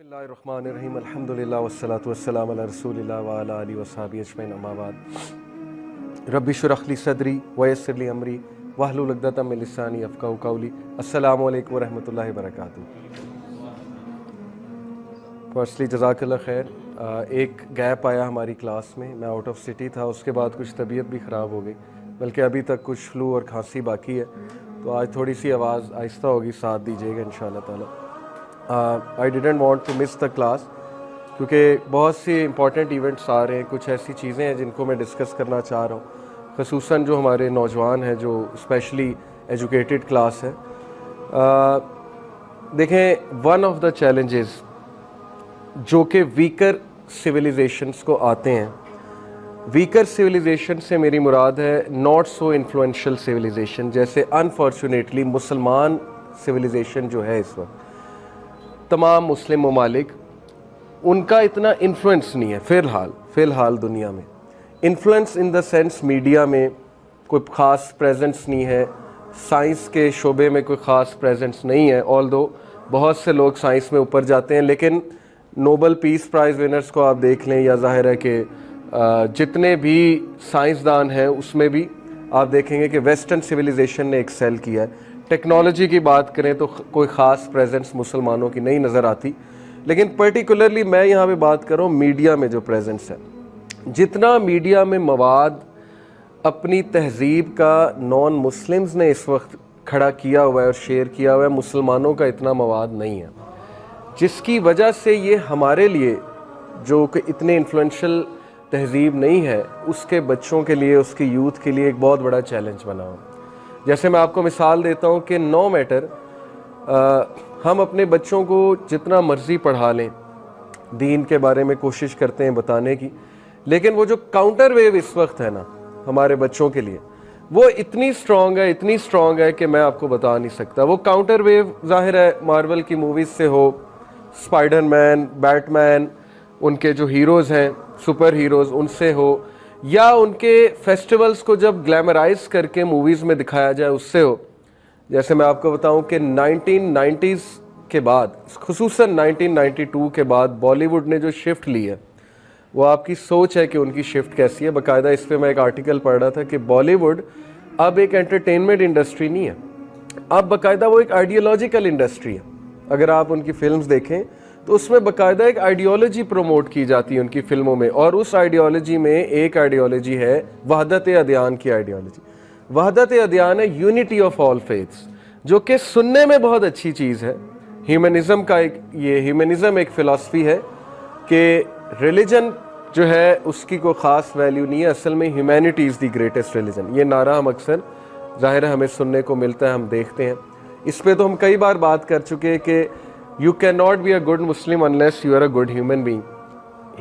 बिस्मिल्लाहिर्रहमानिर्रहीम अल्हम्दुलिल्लाह वस्सलातु वस्सलामु अला रसूलिल्लाह व अला आलिहि वस्सहबिहि अजमईन अम्मा बाद रब्बि इश्रह ली सदरी व यस्सिर ली अमरी वहलुल उक़दतम मिन लिसानी यफ़क़हू क़ौली। अस्सलामु अलैकुम व रहमतुल्लाहि व बरकातुहू। फर्स्टली जज़ाकल्लाह खैर। एक गैप आया हमारी क्लास में, मैं आउट ऑफ सिटी था, उसके बाद कुछ तबीयत भी ख़राब हो गई, बल्कि अभी तक कुछ फ्लू और खांसी बाकी है, तो आज थोड़ी सी आवाज़ आहिस्ता होगी, साथ दीजिएगा इंशाअल्लाह ताला। I didn't want to miss the class क्योंकि बहुत सी इंपॉर्टेंट इवेंट्स आ रहे हैं, कुछ ऐसी चीज़ें हैं जिनको मैं डिस्कस करना चाह रहा हूँ, ख़ुसूसन जो हमारे नौजवान हैं, जो स्पेशली एजुकेटेड क्लास है। देखें, वन ऑफ द चैलेंजेस जो कि वीकर सिविलाइजेशंस को आते हैं, वीकर सिविलाइजेशन से मेरी मुराद है नॉट सो इन्फ्लुएंशियल सिविलाइजेशन, जैसे अनफॉर्चुनेटली मुसलमान सिविलाइजेशन जो है इस वक्त, तमाम मुस्लिम ममालिक, उनका इतना इन्फ्लुएंस नहीं है फ़िलहाल दुनिया में। Influence in the sense media में कोई ख़ास प्रेजेंस नहीं है, साइंस के शोबे में कोई ख़ास प्रेजेंस नहीं है, ऑल्दो बहुत से लोग साइंस में ऊपर जाते हैं, लेकिन नोबल पीस प्राइज़ विनर्स को आप देख लें, या ज़ाहिर है कि जितने भी साइंसदान हैं उसमें भी आप देखेंगे कि वेस्टर्न सिविलाइजेशन ने एक्सेल किया है। टेक्नोलॉजी की बात करें तो कोई ख़ास प्रेजेंस मुसलमानों की नहीं नज़र आती, लेकिन पर्टिकुलरली मैं यहाँ पे बात कर रहा हूँ मीडिया में जो प्रेजेंस है। जितना मीडिया में मवाद अपनी तहज़ीब का नॉन मुस्लिम्स ने इस वक्त खड़ा किया हुआ है और शेयर किया हुआ है, मुसलमानों का इतना मवाद नहीं है, जिसकी वजह से ये हमारे लिए जो कि इतने इन्फ्लुएंशियल तहज़ीब नहीं है, उसके बच्चों के लिए, उसकी यूथ के लिए एक बहुत बड़ा चैलेंज बना हुआ। जैसे मैं आपको मिसाल देता हूँ कि नो मैटर हम अपने बच्चों को जितना मर्ज़ी पढ़ा लें, दीन के बारे में कोशिश करते हैं बताने की, लेकिन वो जो काउंटर वेव इस वक्त है ना हमारे बच्चों के लिए, वो इतनी स्ट्रॉन्ग है कि मैं आपको बता नहीं सकता। वो काउंटर वेव ज़ाहिर है मार्वल की मूवीज़ से हो, स्पाइडरमैन, बैटमैन, उनके जो हीरोज़ हैं, सुपर हीरोज़, उनसे हो, या उनके फेस्टिवल्स को जब ग्लैमराइज करके मूवीज़ में दिखाया जाए उससे हो। जैसे मैं आपको बताऊं कि 1990s के बाद, खुसूसन 1992 के बाद बॉलीवुड ने जो शिफ्ट ली है, वो आपकी सोच है कि उनकी शिफ्ट कैसी है। बाकायदा इस पे मैं एक आर्टिकल पढ़ रहा था कि बॉलीवुड अब एक एंटरटेनमेंट इंडस्ट्री नहीं है, अब बाकायदा वो एक आइडियोलॉजिकल इंडस्ट्री है। अगर आप उनकी फिल्म्स देखें तो उसमें बाकायदा एक आइडियोलॉजी प्रमोट की जाती है उनकी फिल्मों में, और उस आइडियोलॉजी में एक आइडियोलॉजी है वहदत अदियान की आइडियोलॉजी। वहदत अदियान है यूनिटी ऑफ ऑल फेथ्स, जो कि सुनने में बहुत अच्छी चीज़ है। ह्यूमनिज़म का ह्यूमनिज़म एक फ़िलासफ़ी है कि रिलीजन जो है उसकी कोई ख़ास वैल्यू नहीं है, असल में humanity is the greatest religion. ये नारा हम अक्सर ज़ाहिर है हमें सुनने को मिलता है, हम देखते हैं। इस पर तो हम कई बार बात कर चुके हैं कि You cannot be a good Muslim unless you are a good human being.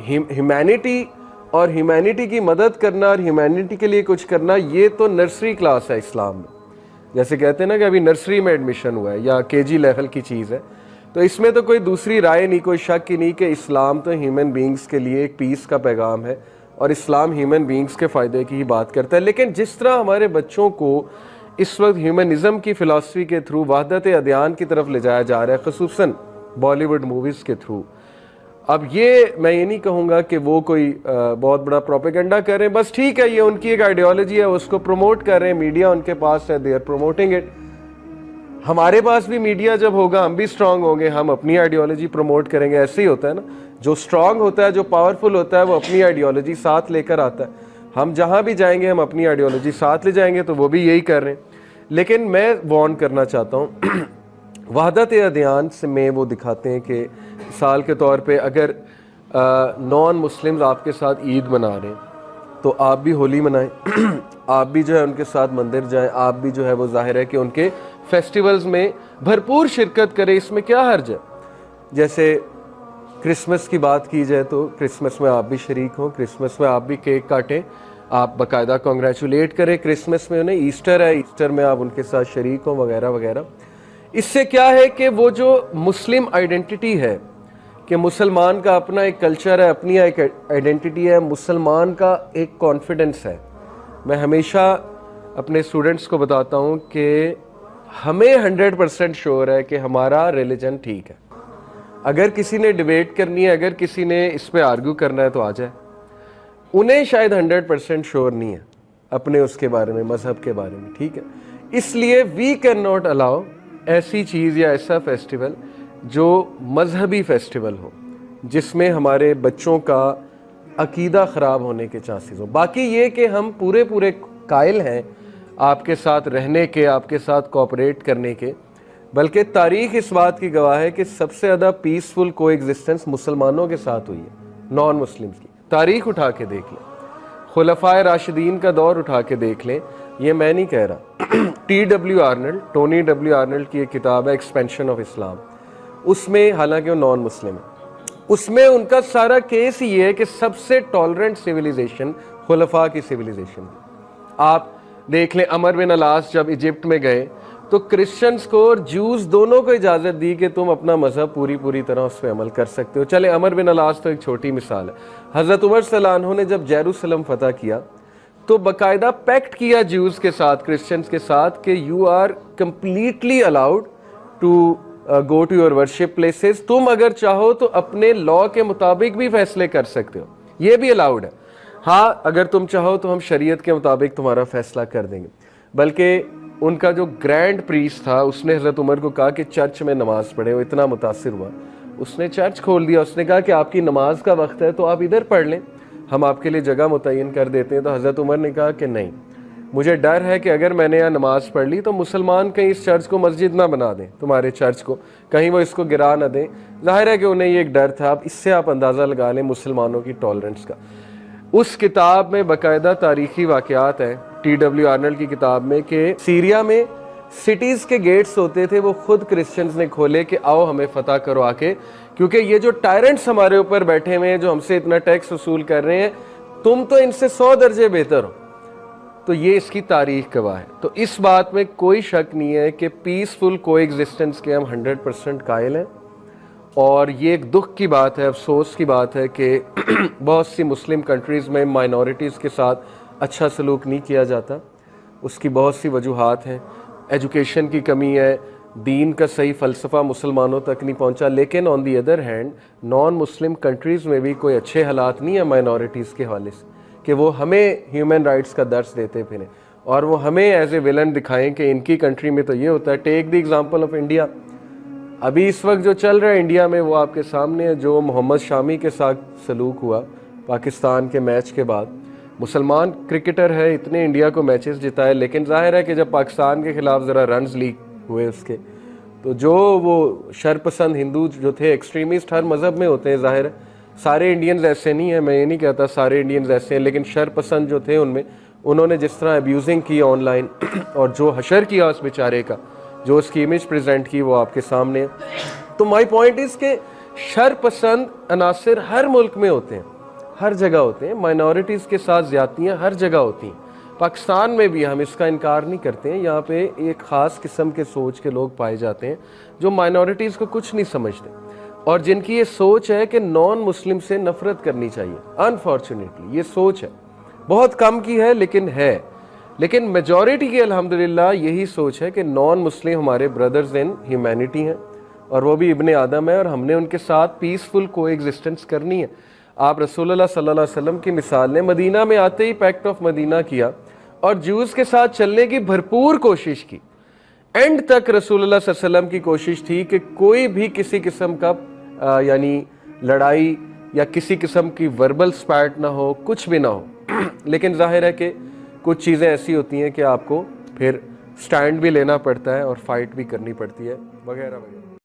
Humanity और ह्यूमैनिटी की मदद करना और ह्यूमैनिटी के लिए कुछ करना, ये तो नर्सरी क्लास है इस्लाम में। जैसे कहते हैं ना कि अभी नर्सरी में एडमिशन हुआ है या केजी लेवल की चीज़ है, तो इसमें तो कोई दूसरी राय नहीं, कोई शक ही नहीं कि इस्लाम तो ह्यूमन बींग्स के लिए एक पीस का पैगाम है और इस्लाम ह्यूमन बींग्स के फ़ायदे की ही बात करता है। लेकिन जिस तरह हमारे बच्चों को इस वक्त ह्यूमनिज़म की फ़िलासफ़ी के थ्रू वहदत अदियान की तरफ ले जाया जा रहा है, ख़ुसूसन बॉलीवुड मूवीज़ के थ्रू, अब ये मैं ये नहीं कहूँगा कि वो कोई बहुत बड़ा प्रोपेगेंडा कर रहे हैं, बस ठीक है, ये उनकी एक आइडियोलॉजी है, उसको प्रमोट कर रहे हैं, मीडिया उनके पास है, दे आर प्रमोटिंग इट। हमारे पास भी मीडिया जब होगा, हम भी स्ट्रांग होंगे, हम अपनी आइडियोलॉजी प्रमोट करेंगे। ऐसे ही होता है ना, जो स्ट्रांग होता है, जो पावरफुल होता है, वो अपनी आइडियोलॉजी साथ लेकर आता है। हम जहाँ भी जाएंगे हम अपनी आइडियोलॉजी साथ ले जाएंगे, तो वो भी यही कर रहे हैं। लेकिन मैं वार्न करना चाहता हूँ वहदत अदियान से में वो दिखाते हैं कि मिसाल के तौर पे अगर नॉन मुस्लिम्स आपके साथ ईद मना रहे हैं तो आप भी होली मनाएं, आप भी जो है उनके साथ मंदिर जाएं, आप भी जो है वो ज़ाहिर है कि उनके फेस्टिवल्स में भरपूर शिरकत करें, इसमें क्या हर्ज है। जैसे क्रिसमस की बात की जाए तो क्रिसमस में आप भी शरीक हों, क्रिसमस में आप भी केक काटें, आप बाकायदा कॉन्ग्रेचुलेट करें क्रिसमस में उन्हें। ईस्टर है, ईस्टर में आप उनके साथ शरीक हों वगैरह वगैरह। इससे क्या है कि वो जो मुस्लिम आइडेंटिटी है कि मुसलमान का अपना एक कल्चर है, अपनी एक आइडेंटिटी है, मुसलमान का एक कॉन्फिडेंस है। मैं हमेशा अपने स्टूडेंट्स को बताता हूँ कि हमें 100% श्योर है कि हमारा रिलीजन ठीक है, اگر کسی نے ڈیبیٹ کرنی ہے, اگر کسی نے اس پہ آرگیو کرنا ہے تو آ جائے. انہیں شاید 100% شور نہیں ہے اپنے اس کے بارے میں, مذہب کے بارے میں, ٹھیک ہے. اس لیے وی کین ناٹ الاؤ ایسی چیز یا ایسا فیسٹیول جو مذہبی فیسٹیول ہو جس میں ہمارے بچوں کا عقیدہ خراب ہونے کے چانسز ہوں. باقی یہ کہ ہم پورے قائل ہیں آپ کے ساتھ رہنے کے, آپ کے ساتھ کوآپریٹ کرنے کے, بلکہ تاریخ اس بات کی گواہ ہے کہ سب سے زیادہ پیسفل کو ایگزسٹنس مسلمانوں کے ساتھ ہوئی ہے, نان مسلمز کی. تاریخ اٹھا کے دیکھ لیں, خلفائے راشدین کا دور اٹھا کے دیکھ لیں, یہ میں نہیں کہہ رہا. ٹونی ڈبلیو آرنلڈ کی ایک کتاب ہے ایکسپینشن آف اسلام, اس میں حالانکہ وہ نان مسلم ہے, اس میں ان کا سارا کیس یہ ہے کہ سب سے ٹالرنٹ سویلائزیشن خلفاء کی سویلائزیشن. آپ دیکھ لیں عمر بن العاص جب ایجپٹ میں گئے تو کرسچنز کو اور جوز دونوں کو اجازت دی کہ تم اپنا مذہب پوری طرح اس پہ عمل کر سکتے ہو. چلے عمر بن العاص تو ایک چھوٹی مثال ہے. حضرت عمر صلی اللہ عنہ نے جب یروشلم فتح کیا تو باقاعدہ پیکٹ کیا جوز کے ساتھ, کرسچنز کے ساتھ, کہ you are completely allowed to go to your worship places. تم اگر چاہو تو اپنے لا کے مطابق بھی فیصلے کر سکتے ہو, یہ بھی الاؤڈ ہے. ہاں اگر تم چاہو تو ہم شریعت کے مطابق تمہارا فیصلہ کر دیں گے. بلکہ ان کا جو گرینڈ پریسٹ تھا اس نے حضرت عمر کو کہا کہ چرچ میں نماز پڑھے. وہ اتنا متاثر ہوا, اس نے چرچ کھول دیا. اس نے کہا کہ آپ کی نماز کا وقت ہے تو آپ ادھر پڑھ لیں, ہم آپ کے لیے جگہ متعین کر دیتے ہیں. تو حضرت عمر نے کہا کہ نہیں, مجھے ڈر ہے کہ اگر میں نے یہاں نماز پڑھ لی تو مسلمان کہیں اس چرچ کو مسجد نہ بنا دیں, تمہارے چرچ کو کہیں وہ اس کو گرا نہ دیں. ظاہر ہے کہ انہیں یہ ایک ڈر تھا. اب اس سے آپ اندازہ لگا لیں مسلمانوں کی ٹالرنس کا. اس کتاب میں باقاعدہ تاریخی واقعات ہیں ٹی آرنلڈ کی کتاب میں, کہ سیریا میں سٹیز کے گیٹس ہوتے تھے وہ خود کرسچنز نے کھولے کہ آؤ ہمیں فتح کرو آ کے, کیونکہ یہ جو ٹائرنٹس ہمارے اوپر بیٹھے ہوئے ہیں جو ہم سے اتنا ٹیکس وصول کر رہے ہیں, تم تو ان سے 100 درجے بہتر ہو. تو یہ اس کی تاریخ گواہ ہے. تو اس بات میں کوئی شک نہیں ہے کہ پیسفل کو ایگزسٹنس کے ہم 100% قائل ہیں. اور یہ ایک دکھ کی بات ہے, افسوس کی بات ہے کہ بہت سی مسلم کنٹریز میں مائنورٹیز کے ساتھ اچھا سلوک نہیں کیا جاتا. اس کی بہت سی وجوہات ہیں. ایجوکیشن کی کمی ہے, دین کا صحیح فلسفہ مسلمانوں تک نہیں پہنچا. لیکن on the other hand non Muslim countries میں بھی کوئی اچھے حالات نہیں ہیں مائنورٹیز کے حوالے سے, کہ وہ ہمیں ہیومن رائٹس کا درس دیتے پھریں اور وہ ہمیں ایز اے ویلن دکھائیں کہ ان کی کنٹری میں تو یہ ہوتا ہے. ٹیک دی ایگزامپل آف انڈیا. ابھی اس وقت جو چل رہا ہے انڈیا میں وہ آپ کے سامنے ہے, جو محمد شامی کے ساتھ سلوک ہوا پاکستان کے میچ کے بعد. مسلمان کرکٹر ہے, اتنے انڈیا کو میچز جتائے, لیکن ظاہر ہے کہ جب پاکستان کے خلاف ذرا رنز لیک ہوئے اس کے, تو جو وہ شرپسند ہندو جو تھے, ایکسٹریمسٹ ہر مذہب میں ہوتے ہیں, ظاہر ہے سارے انڈینز ایسے نہیں ہیں, میں یہ نہیں کہتا سارے انڈینز ایسے ہیں, لیکن شرپسند جو تھے ان میں, انہوں نے جس طرح ابیوزنگ کی آن لائن اور جو حشر کیا اس بیچارے کا, جو اس کی امیج پریزنٹ کی, وہ آپ کے سامنے ہے. تو مائی پوائنٹ از کہ شرپسند عناصر ہر ملک میں ہوتے ہیں, ہر جگہ ہوتے ہیں. مائنورٹیز کے ساتھ زیادتیاں ہر جگہ ہوتی ہیں. پاکستان میں بھی ہم اس کا انکار نہیں کرتے ہیں. یہاں پہ ایک خاص قسم کے سوچ کے لوگ پائے جاتے ہیں جو مائنورٹیز کو کچھ نہیں سمجھتے, اور جن کی یہ سوچ ہے کہ نان مسلم سے نفرت کرنی چاہیے. انفارچونیٹلی یہ سوچ ہے, بہت کم کی ہے لیکن ہے. لیکن میجورٹی کی الحمدللہ یہی سوچ ہے کہ نان مسلم ہمارے بردرز ان ہیومینٹی ہیں, اور وہ بھی ابن آدم ہے, اور ہم نے ان کے ساتھ پیسفل کو ایگزسٹنس کرنی ہے. آپ رسول اللہ صلی اللہ علیہ وسلم کی مثال نے مدینہ میں آتے ہی پیکٹ آف مدینہ کیا اور جوز کے ساتھ چلنے کی بھرپور کوشش کی. اینڈ تک رسول اللہ صلی اللہ علیہ وسلم کی کوشش تھی کہ کوئی بھی کسی قسم کا یعنی لڑائی یا کسی قسم کی وربل سپیٹ نہ ہو, کچھ بھی نہ ہو. لیکن ظاہر ہے کہ کچھ چیزیں ایسی ہوتی ہیں کہ آپ کو پھر سٹینڈ بھی لینا پڑتا ہے اور فائٹ بھی کرنی پڑتی ہے, وغیرہ وغیرہ.